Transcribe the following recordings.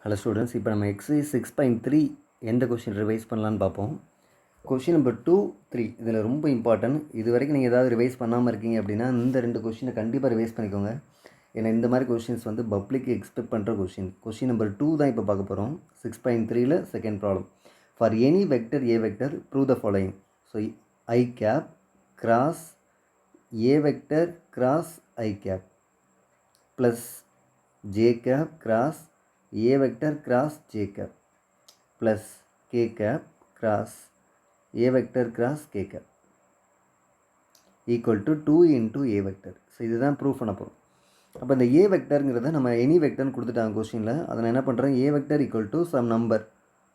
Hello students, இப்போ நம்ம exercise 6.3 எந்த கொஷின் ரிவைஸ் பண்ணலான்னு பார்ப்போம். கொஷின் நம்பர் 2, 3 இதில் ரொம்ப இம்பார்ட்டன்ட். இது வரைக்கும் நீங்கள் ஏதாவது ரிவைஸ் பண்ணாமல் இருக்கீங்க அப்படின்னா இந்த ரெண்டு கொஷினை கண்டிப்பாக ரிவைஸ் பண்ணிக்கோங்க. ஏன்னா இந்த மாதிரி கொஷின்ஸ் வந்து பப்ளிக்கு எக்ஸ்பெக்ட் பண்ணுற கொஷின் நம்பர் 2 தான் இப்போ பார்க்க போகிறோம். 6.3ல second problem. For any vector A vector prove the following. So I cap cross A vector cross I cap plus J cap cross a vector cross j cap plus k cap cross a vector cross k cap equal to 2 into a vector. So இதுதான் proof பண்ண போகிறோம். அப்போ இந்த a வெக்டருங்கிறத நம்ம any வெக்டர்னு கொடுத்துட்டாங்க கொஸ்டினில். அதை நான் என்ன பண்ணுறேன், a vector equal to sum number,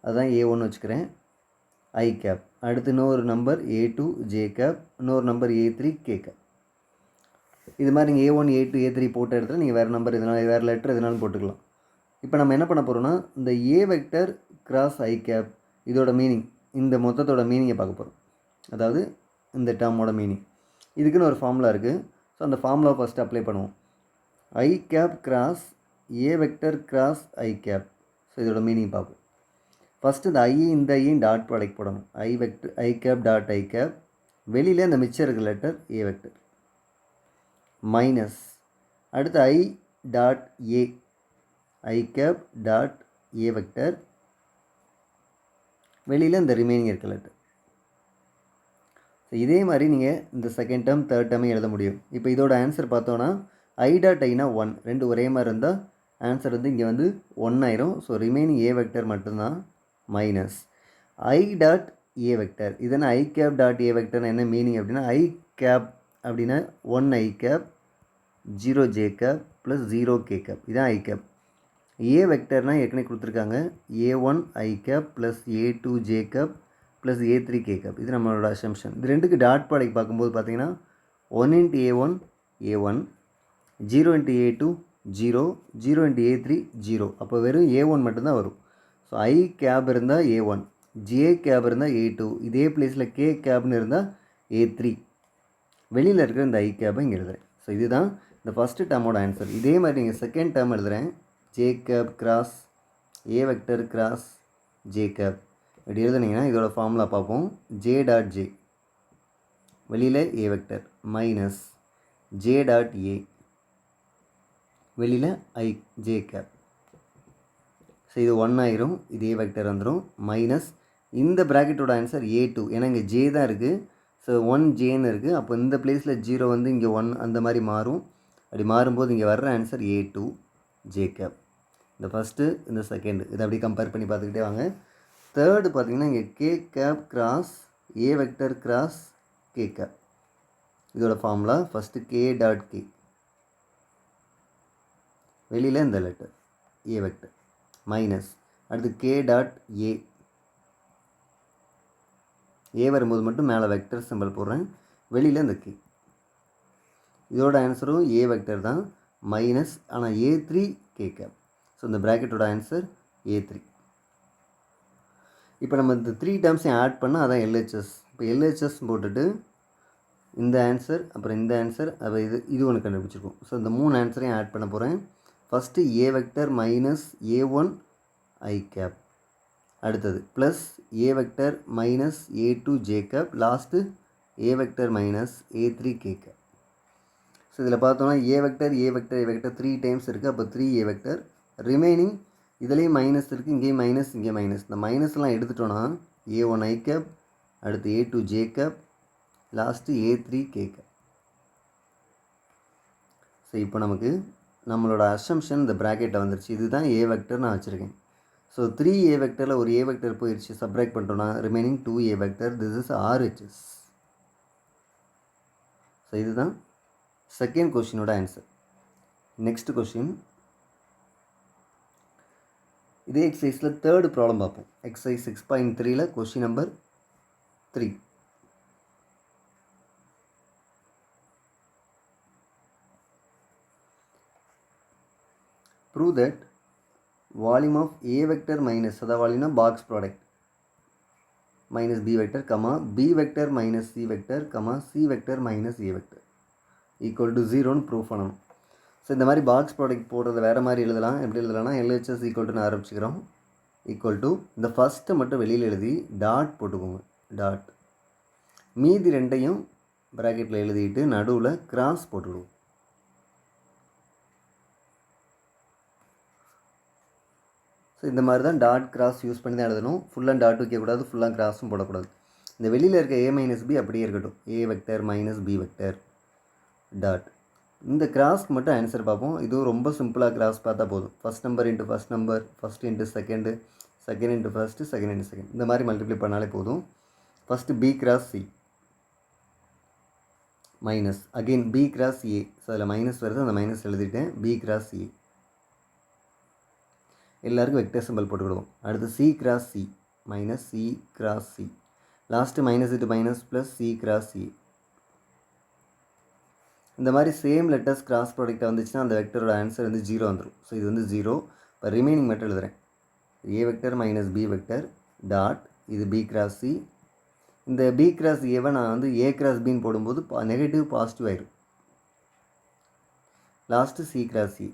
அதுதான் a1 வச்சுக்கிறேன், i கேப். அடுத்து இன்னொரு நம்பர் a2 j கேப், இன்னொரு நம்பர் a3 k கேப். இது மாதிரி நீங்கள் a1 a2 a3 போட்ட இடத்துல நீங்கள் வேறு நம்பர் எதுனாலும் வேறு லெட்டர் எதுனாலும் போட்டுக்கலாம். இப்போ நம்ம என்ன பண்ண போகிறோம்னா, இந்த A vector cross I cap இதோட மீனிங், இந்த மொத்தத்தோட மீனிங்கை பார்க்க போகிறோம். அதாவது இந்த டேர்மோட மீனிங். இதுக்குன்னு ஒரு ஃபார்முலா இருக்குது. ஸோ அந்த ஃபார்முலாவை ஃபஸ்ட்டு அப்ளை பண்ணுவோம். I cap cross A vector cross I cap. So இதோட மீனிங் பார்ப்போம். ஃபஸ்ட்டு இந்த ஐயும் டாட் ப்ராடக்ட் போடணும். I vector I cap dot I cap. வெளியில் இந்த மிச்சம் இருக்கிற லெட்டர் ஏ வெக்டர் மைனஸ். அடுத்து I dot A, i cap dot A vector, வெளியில் இந்த ரிமைனிங் இருக்க லெட்டர். ஸோ இதே மாதிரி நீங்கள் இந்த செகண்ட் டேர்ம் தேர்ட் டேர்மே எழுத முடியும். இப்போ இதோட ஆன்சர் பார்த்தோன்னா ஐ டாட் ஐனா 1, ரெண்டு ஒரே மாதிரி இருந்தால் ஆன்சர் வந்து இங்கே வந்து 1 ஆயிரும். ஸோ ரிமைனிங் ஏ வெக்டர் மட்டும்தான் minus I dot A vector. இதனால் ஐ கேப் டாட் ஏ வெக்டர்னு என்ன மீனிங் அப்படின்னா, ஐ கேப் அப்படின்னா 1 I cap 0 J cap plus 0 K cap, இதுதான் ஐ கேப். ஏ வெக்டர்னால் ஏற்கனவே கொடுத்துருக்காங்க, a1 I cap plus a2 J cap plus a3 K cap. இது நம்மளோட அசம்ஷன். இது ரெண்டுக்கு டாட் ப்ராடக்ட் பார்க்கும்போது பார்த்தீங்கன்னா 1 into a1 a1, 0 into a2 0, 0 into a3 0. அப்போ வெறும் a1 மட்டும்தான் வரும். ஸோ ஐ கேப் இருந்தால் a1, ஜே கேப் இருந்தால் a2, இதே பிளேஸில் கே கேப்னு இருந்தால் a3. வெளியில் இருக்கிற இந்த ஐ கேப்பை இங்கே எழுதுறேன். ஸோ இதுதான் இந்த ஃபஸ்ட்டு டேர்மோட ஆன்சர். இதே மாதிரி நீங்கள் செகண்ட் டேர்ம் எழுதுகிறேன், j cap cross a vector cross j cap. இப்படி எழுதுனீங்கன்னா இதோட ஃபார்முலா பார்ப்போம். j டாட் j, வெளியில் a vector minus j dot a, வெளியில் i j cap. ஸோ இது 1 ஆயிரும், இது a வெக்டர் வந்துடும் மைனஸ் இந்த ப்ராக்கெட்டோட ஆன்சர் a2. ஏன்னா இங்கே j தான் இருக்குது. ஸோ 1 jன்னு இருக்குது. அப்போ இந்த பிளேஸில் 0 வந்து இங்கே 1 அந்த மாதிரி மாறும். அப்படி மாறும்போது இங்கே வர்ற ஆன்சர் a2 j cap. இந்த ஃபஸ்ட்டு இந்த செகண்டு இதை அப்படி கம்பேர் பண்ணி பார்த்துக்கிட்டே வாங்க. தேர்டு பார்த்திங்கன்னா இங்கே K cap cross A vector cross K cap. இதோட formula first K dot K, வெளியில் இந்த லெட்டர் ஏ வெக்டர் மைனஸ். அடுத்து கே டாட் ஏ, ஏ வரும்போது மட்டும் மேலே வெக்டர் சிம்பிள் போடுறேன், வெளியில் இந்த கே. இதோட ஆன்சரும் ஏ வெக்டர் தான் மைனஸ், ஆனால் a3 கே கேப். ஸோ இந்த ப்ராக்கெட்டோட ஆன்சர் a3. இப்போ நம்ம இந்த 3 டேர்ம்ஸையும் ஆட் பண்ணால் அதான் LHS. இப்போ LHS போட்டுட்டு இந்த ஆன்சர் அப்புறம் இந்த ஆன்சர் அப்போ இது ஒன்று கண்டுபிடிச்சிருக்கோம். ஸோ இந்த 3 ஆன்சரையும் ஆட் பண்ண போகிறேன். First A vector minus a1 I cap, அடுத்தது plus A vector minus a2 J cap, last A vector minus a3 K cap. So இதில் பார்த்தோன்னா ஏ வெக்டர் 3 டைம்ஸ் இருக்குது. அப்போ 3 ஏ வெக்டர். ரிமைனிங் இதுலேயும் மைனஸ் இருக்குது, இங்கேயும் மைனஸ், இங்கே மைனஸ். இந்த மைனஸ்லாம் எடுத்துட்டோன்னா a1 ஐ கேப், அடுத்து a2 J cap, last a3 K cap. So இப்போ நமக்கு நம்மளோட அசம்ஷன் இந்த ப்ராக்கெட்டில் வந்துருச்சு. இதுதான் ஏ வெக்டர் நான் வச்சுருக்கேன். ஸோ 3 ஏ வெக்டரில் ஒரு ஏ வெக்டர் போயிடுச்சு, சப்ராக்ட் பண்ணிட்டோன்னா remaining 2 A vector. This is RHS. So இதுதான் செகண்ட் கொஷினோட ஆன்சர். நெக்ஸ்ட் கொஷின், இதே எக்ஸசைஸில் தேர்டு ப்ராப்ளம் பார்ப்போம். எக்ஸசைஸ் 6.3ல question number 3. Prove that volume of A vector minus, அதாவது வால்யூம்னா box product, minus B vector comma B vector minus C vector comma C vector minus A vector equal to 0ன்னு prove பண்ணணும். So இந்த மாதிரி box product போடுறது வேறு மாதிரி எழுதலாம். எப்படி எழுதலாம்னா LHS ஈக்குவல் டு ஆரம்பிச்சுக்கிறோம். ஈக்குவல் டு இந்த ஃபஸ்ட்டு மட்டும் வெளியில் எழுதி டாட் போட்டுக்கோங்க. டாட் மீதி ரெண்டையும் ப்ராக்கெட்டில் எழுதிட்டு நடுவில் கிராஸ் போட்டுவிடுவோம். ஸோ இந்த மாதிரி தான் டாட் கிராஸ் யூஸ் பண்ணி தான் எழுதணும். ஃபுல்லாக டாட் வைக்கக்கூடாது, ஃபுல்லாக கிராஸும் போடக்கூடாது. இந்த வெளியில் இருக்க A மைனஸ் பி அப்படியே இருக்கட்டும். A vector minus B vector dot. இந்த கிராஸ்க்கு மட்டும் ஆன்சர் பார்ப்போம். இதுவும் ரொம்ப சிம்பிளாக கிராஸ் பார்த்தா போதும். First number into first number, first into second, second into first, second into second, இந்த மாதிரி மல்டிப்ளை பண்ணாலே போதும். First B cross C minus again B cross A. So அதில் மைனஸ் வருது, அந்த மைனஸ் எழுதிட்டேன். B கிராஸ் A எல்லாருக்கும் வெக்டர் சிம்பிள் போட்டுக்கிடுவோம். அடுத்து C cross C minus C cross C, last minus into minus plus C cross A. இந்த மாதிரி same letters cross ப்ராடக்டாக வந்துச்சுன்னா அந்த வெக்டரோட ஆன்சர் வந்து 0 வந்துடும். ஸோ இது வந்து 0. இப்போ ரிமைனிங் மட்டும் எழுதுகிறேன். A vector minus B vector dot இது B கிராஸ் C. இந்த B கிராஸ் Aவை நான் வந்து A கிராஸ் பின்னு போடும்போது நெகட்டிவ் பாசிட்டிவ் ஆயிடும். Last C cross C.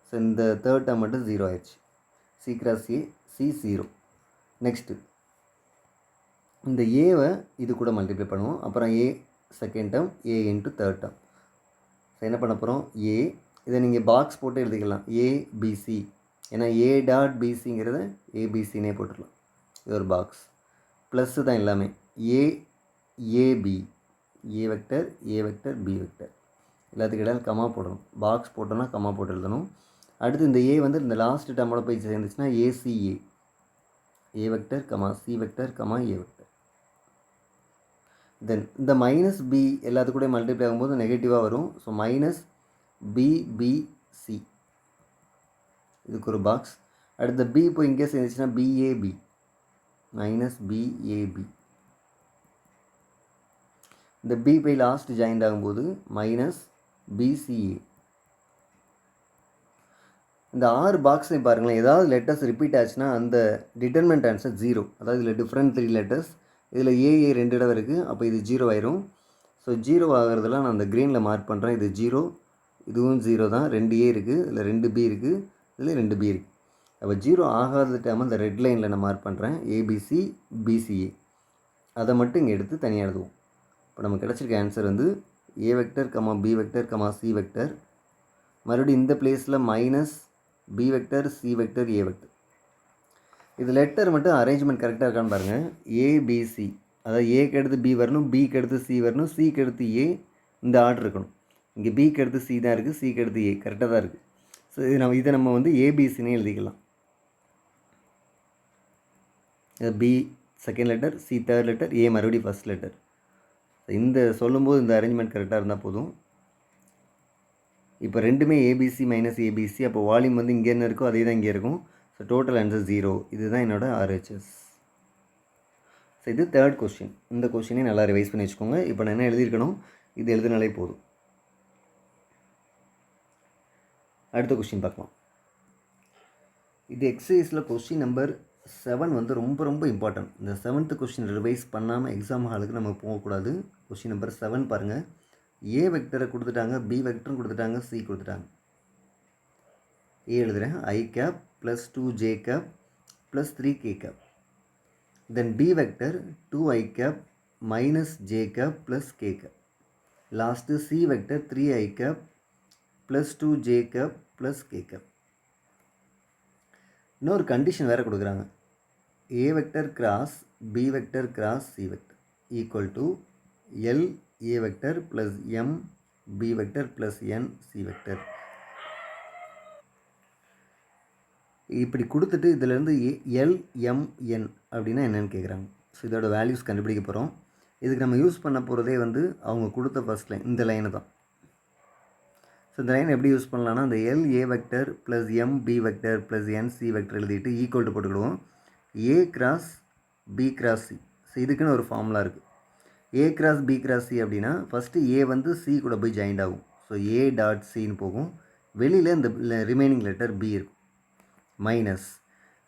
So இந்த தேர்ட் டேர்ம் மட்டும் 0 ஆயிடுச்சு. C cross A C 0. Next இந்த ஏவை இது கூட மல்டிப்ளை பண்ணுவோம். அப்புறம் A second term, A into third term. So என்ன பண்ண போகிறோம்? A இதை நீங்கள் பாக்ஸ் போட்டு எழுதிக்கலாம். ABC, ஏன்னா A டாட் பிசிங்கிறத ABCனே போட்டுடலாம். இது ஒரு பாக்ஸ். ப்ளஸ்ஸு தான் எல்லாமே. AB, A vector A vector B vector எல்லாத்துக்கு இடையில கமா போடணும். பாக்ஸ் போட்டோன்னா கமா போட்டு எழுதணும். அடுத்து இந்த A வந்து இந்த லாஸ்ட் டேர்மோட போய் சேர்ந்துச்சுன்னா ACA, A vector comma C vector comma A vector. Then இந்த மைனஸ் B எல்லாத்துக்கூட மல்டிப்ளை ஆகும்போது நெகட்டிவாக வரும். ஸோ மைனஸ் BBC இதுக்கு ஒரு பாக்ஸ். அடுத்த B போய் இங்கே சேர்ந்துச்சுன்னா BAB மைனஸ் BAB. இந்த B போய் லாஸ்ட் ஜாயிண்ட் ஆகும்போது மைனஸ் BCA. இந்த 6 பாக்ஸையும் பாருங்களேன். ஏதாவது லெட்டர்ஸ் ரிப்பீட் ஆச்சுன்னா அந்த டிட்டர்மெண்ட் ஆன்சர் 0. அதாவது இதில் டிஃப்ரெண்ட் 3 லெட்டர்ஸ், இதில் AA 2 இடம் இருக்குது. அப்போ இது 0 ஆயிரும். ஸோ 0 ஆகிறதுலாம் நான் அந்த க்ரீனில் மார்க் பண்ணுறேன். இது 0, இதுவும் 0 தான். 2A இருக்குது, இதில் 2B இருக்குது, இதில் 2B இருக்குது. அப்போ 0 ஆகாத டைம் அந்த ரெட் லைனில் நான் மார்க் பண்ணுறேன். ABC BCA அதை மட்டும் இங்கே எடுத்து தனியாக எழுதுவோம். இப்போ நமக்கு கிடச்சிருக்க ஆன்சர் வந்து A vector comma B vector comma C vector. மறுபடியும் இந்த பிளேஸில் minus B vector C vector A vector. இது லெட்டர் மட்டும் அரேஞ்ச்மெண்ட் கரெக்டாக இருக்கான்னு பாருங்கள். ABC, அதாவது ஏக்கு எடுத்து B வரணும், Bக்கு எடுத்து C வரணும், Cக்கு எடுத்து A, இந்த ஆர்டர் இருக்கணும். இங்கே Bக்கு எடுத்து C தான் இருக்குது, Cக்கு எடுத்து A கரெக்டாக தான் இருக்குது. ஸோ இதை நம்ம வந்து ABCனே எழுதிக்கலாம். B second letter, C third letter, A மறுபடியும் ஃபஸ்ட் லெட்டர். இந்த சொல்லும்போது இந்த அரேஞ்ச்மெண்ட் கரெக்டாக இருந்தால் போதும். இப்போ ரெண்டுமே ABC மைனஸ் ABC. அப்போ வால்யூம் வந்து இங்கே என்ன இருக்கோ அதே தான் இங்கே இருக்கும். So total answer 0. இதுதான் என்னோட RHS. ஸோ இது தேர்ட் கொஸ்டின். இந்த கொஸ்டினே நல்லா ரிவைஸ் பண்ணி வச்சுக்கோங்க. இப்போ நான் என்ன எழுதியிருக்கணும், இது எழுதினாலே போதும். அடுத்த கொஸ்டின் பார்க்கலாம். இது எக்ஸசைஸில் கொஸ்டின் நம்பர் 7 வந்து ரொம்ப ரொம்ப இம்பார்ட்டன்ட். இந்த 7th கொஸ்டின் ரிவைஸ் பண்ணாமல் எக்ஸாம் ஹாலுக்கு நம்ம போகக்கூடாது. கொஸ்டின் நம்பர் 7 பாருங்கள். A வெக்டரை கொடுத்துட்டாங்க, B வெக்டரும் கொடுத்துட்டாங்க, C கொடுத்துட்டாங்க. A எழுதுகிறேன். I cap plus 2J cap plus 3K cap. Then B vector 2I cap minus J cap plus K cap. Last C vector 3I cap plus 2J cap plus K cap. இன்னொரு condition வேறு கொடுக்குறாங்க. A vector cross B vector cross C vector equal to L A vector plus M B vector plus N C vector. இப்படி கொடுத்துட்டு இதிலேருந்து LMN அப்படின்னா என்னென்னு கேட்குறாங்க. So இதோட வேல்யூஸ் கண்டுபிடிக்க போகிறோம். இதுக்கு நம்ம யூஸ் பண்ண போகிறதே வந்து அவங்க கொடுத்த ஃபஸ்ட் லைன், இந்த லைனை தான். ஸோ இந்த லைன் எப்படி யூஸ் பண்ணலான்னா, அந்த LA vector plus MB vector plus NC vector எழுதிட்டு ஈக்குவல் டு போட்டுக்கிடுவோம். A cross B cross C. So இதுக்குன்னு ஒரு ஃபார்முலா இருக்குது. A cross B cross C அப்படின்னா ஃபஸ்ட்டு A வந்து C கூட போய் ஜாயிண்ட் ஆகும். ஸோ A டாட் Cன்னு போகும். வெளியில் இந்த ரிமைனிங் லெட்டர் B இருக்கும். மைனஸ்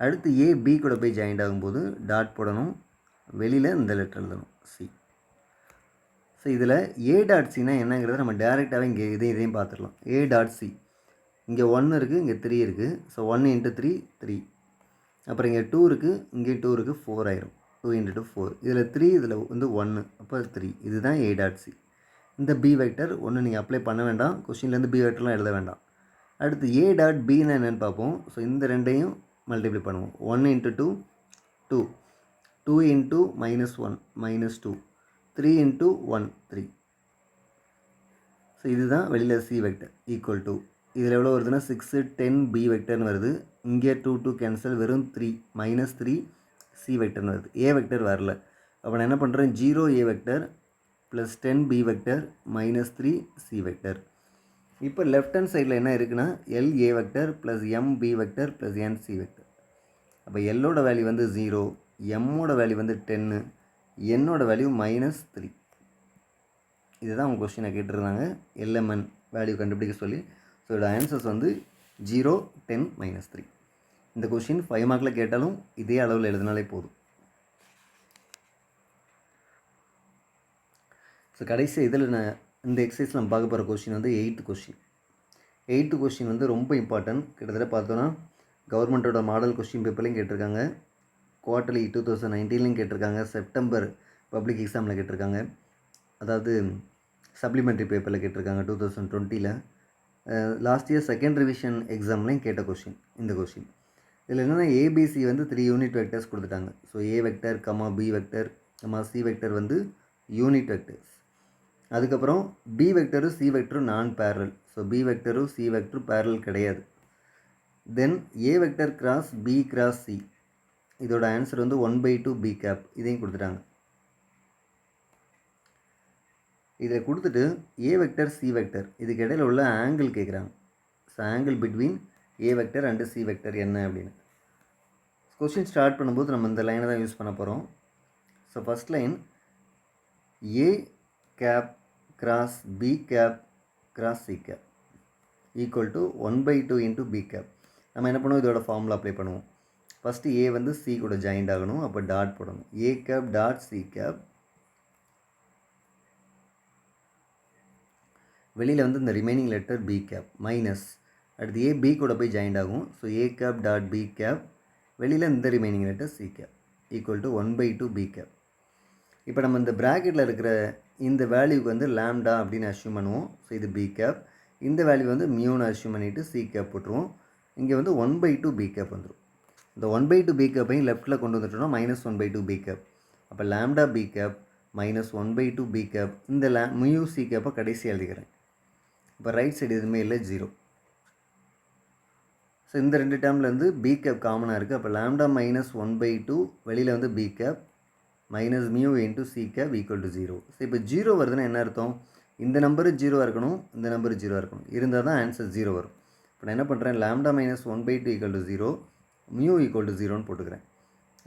அடுத்து A B கூட போய் ஜாயிண்ட் ஆகும்போது டாட் போடணும். வெளியில் இந்த லெட்டர் எழுதணும் C. ஸோ ஸோ இதில் ஏ டாட் சினா என்னங்கிறத நம்ம டேரெக்டாகவே இங்கே இதையும் பார்த்துடலாம். ஏ டாட் சி இங்கே 1 இருக்குது, இங்கே 3 இருக்குது. ஸோ 1 × 3 3. அப்புறம் இங்கே 2 இருக்குது, இங்கே 2 இருக்குது, 4 ஆயிரும். 2 × 2 4. இதில் 3, இதில் வந்து 1, அப்போ 3. இதுதான் ஏ டாட் சி. இந்த பி வெக்டர் ஒன்று நீங்கள் அப்ளை பண்ண வேண்டாம், கொஸ்டின்லேருந்து பி வெக்டர்லாம் எழுத வேண்டாம். அடுத்து ஏ டாட் பின்னா என்னென்னு பார்ப்போம். ஸோ இந்த ரெண்டையும் மல்டிப்ளை பண்ணுவோம். 1 × 2 2, 2 × -1 -2, 3 × 1 3. ஸோ இதுதான் வெளியில் சி வெக்டர் ஈக்குவல் டு இதில் எவ்வளோ வருதுன்னா 6 10 பி வெக்டர்னு வருது. இங்கே 2 2 கேன்சல், வெறும் 3 -3 சி வெக்டர்னு வருது. ஏ வெக்டர் வரல. அப்போ நான் என்ன பண்ணுறேன், 0 A vector plus 10 B vector -3 C vector. இப்போ லெஃப்ட் ஹேண்ட் சைடில் என்ன இருக்குன்னா L A vector plus M B vector plus N C vector. அப்போ எல்லோட வேல்யூ வந்து 0, எம்மோட வேல்யூ வந்து 10, என்னோட வேல்யூ -3. இதுதான் அவங்க கொஸ்டினை கேட்டிருந்தாங்க, எல்எம்என் வேல்யூ கண்டுபிடிக்க சொல்லி. ஸோ இதோட ஆன்சர்ஸ் வந்து 0 10 -3. இந்த கொஸ்டின் 5 மார்க்கில் கேட்டாலும் இதே அளவில் எழுதினாலே போதும். ஸோ கடைசி இதில் இந்த எக்ஸசைஸில் நம்ம பார்க்க போகிற கொஸ்டின் வந்து 8th கொஸ்டின். 8th கொஸ்டின் வந்து ரொம்ப இம்பார்ட்டன்ட். கிட்டத்தட்ட பார்த்தோன்னா கவர்மெண்ட்டோட மாடல் கொஸ்டின் பேப்பர்லையும் கேட்டிருக்காங்க, குவார்ட்டர்லி 2019லையும் கேட்டிருக்காங்க, செப்டம்பர் பப்ளிக் எக்ஸாமில் கேட்டிருக்காங்க, அதாவது சப்ளிமெண்ட்ரி பேப்பரில் கேட்டிருக்காங்க 2020ல், லாஸ்ட் இயர் செகண்ட் ரிவிஷன் எக்ஸாம்லையும் கேட்ட கொஸ்டின் இந்த கொஸ்டின். இதில் என்னென்னா ஏபிசி வந்து 3 யூனிட் வெக்டர்ஸ் கொடுத்துட்டாங்க. So A vector comma B vector comma C vector வந்து யூனிட் வெக்டர்ஸ். அதுக்கப்புறம் பி வெக்டரும் சி வெக்டரும் நான் பேரல். ஸோ பி வெக்டரும் சி வெக்டரும் பேரல் கிடையாது. Then A vector cross B cross C, இதோட ஆன்சர் வந்து 1/2 பி கேப். இதையும் கொடுத்துட்டாங்க. இதை கொடுத்துட்டு ஏ வெக்டர் சி வெக்டர் இதுக்கு இடையில் உள்ள ஆங்கிள் கேட்குறாங்க. So angle between A vector and C vector என்ன அப்படின்னு கொஸ்டின் ஸ்டார்ட் பண்ணும்போது நம்ம இந்த லைனை தான் யூஸ் பண்ண போகிறோம். So first line A cap cross B cap cross C cap equal to 1/2 × B cap. நம்ம என்ன பண்ணுவோம், இதோட ஃபார்முலா அப்ளை பண்ணுவோம். ஃபஸ்ட்டு ஏ வந்து சி கூட ஜாயிண்ட் ஆகணும், அப்போ டாட் போடணும். A cap dot C cap, வெளியில் வந்து இந்த remaining letter B cap minus, அடுத்து ஏ பி கூட போய் ஜாயிண்ட் ஆகும். So A cap dot B cap, வெளியில் இந்த remaining letter C cap equal to 1/2 B cap. இப்போ நம்ம இந்த ப்ராக்கெட்டில் இருக்கிற இந்த வேல்யூக்கு வந்து லேம்டா அப்படின்னு அஷ்யூம் பண்ணுவோம். ஸோ இது பி கேப், இந்த வேல்யூ வந்து மியூன்னு அஷ்யூம் பண்ணிவிட்டு சி கேப் போட்டுருவோம். இங்கே வந்து 1/2 பி கேப் வந்துடும். இந்த 1/2 பி கேப்பையும் லெஃப்ட்டில் கொண்டு வந்துட்டோம்னா -1/2 பி கேப். அப்போ lambda B cap -1/2 B cap. இந்த மியூ சி கேப்பை கடைசி எழுதிக்கிறேன். இப்போ ரைட் சைடு எதுவுமே இல்லை, 0. ஸோ இந்த ரெண்டு டேர்ம்லேருந்து பி கேப் காமனாக இருக்குது. அப்போ லேம்டா -1/2, வெளியில் வந்து B cap minus mu into C cap equal to 0. So இப்போ 0 வருதுன்னா என்ன அர்த்தம், இந்த நம்பரு 0 இருக்கணும், இந்த நம்பரு 0 இருக்கணும், இருந்தால் தான் ஆன்சர் 0 வரும். இப்போ நான் என்ன பண்ணுறேன், lambda -1/2 equal to 0, mu equal to 0ன்னு போட்டுக்கிறேன்.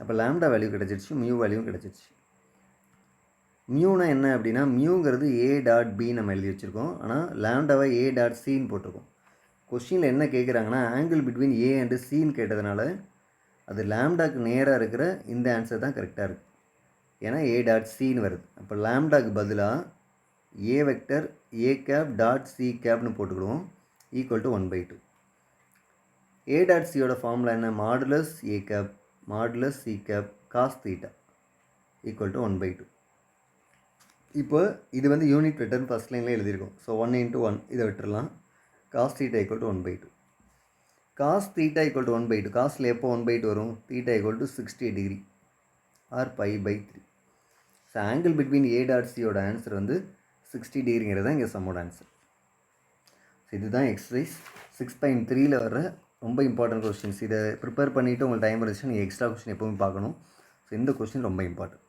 அப்போ லேம்டா வேல்யூ கிடச்சிருச்சு, மியூ வேல்யூவும் கிடச்சிருச்சு. மியூனா என்ன அப்படின்னா, மியூங்கிறது ஏ டாட் பி நம்ம எழுதி வச்சுருக்கோம், ஆனால் லேம்டாவை ஏ டாட் சின்னு போட்டிருக்கோம். கொஸ்டினில் என்ன கேட்குறாங்கன்னா, ஆங்கிள் பிட்வீன் ஏ அண்டு சின்னு கேட்டதுனால அது லேம்டாக்கு நேராக இருக்கிற இந்த ஆன்சர் தான் கரெக்டாக இருக்குது. ஏன்னா ஏ டாட் சின்னு வருது. அப்போ லேம்டாக்கு பதிலாக A vector A cap dot C கேப்னு போட்டுக்கிடுவோம் ஈக்குவல் டு 1/2. ஏ டாட் சியோட ஃபார்முலா என்ன, modulus A cap modulus C cap cos theta equal to 1/2. இப்போ இது வந்து யூனிட் வெக்டர்னு ஃபஸ்ட் லைனில் எழுதியிருக்கோம். ஸோ 1 × 1 இதை விட்டுடலாம். Cos theta equal to 1/2. Cos theta equal to 1/2. காஸில் எப்போ 1/2 வரும், theta equal to 60 degree or π/3. So angle between A dot சியோட ஆன்சர் வந்து 60 டிகிரிங்கிறது தான் இங்கே சம்மோட ஆன்சர். ஸோ இதுதான் எக்ஸசைஸ் 6.3ல் வர ரொம்ப இம்பார்ட்டன்ட் கொஸ்டின்ஸ். இதை ப்ரிப்பேர் பண்ணிவிட்டு உங்களுக்கு டைம் இருந்துச்சுன்னா நீங்கள் எக்ஸ்ட்ரா கொஸ்டின் எப்போவும் பார்க்கணும். ஸோ இந்த கொஸ்டின் ரொம்ப இம்பார்ட்டன்ட்.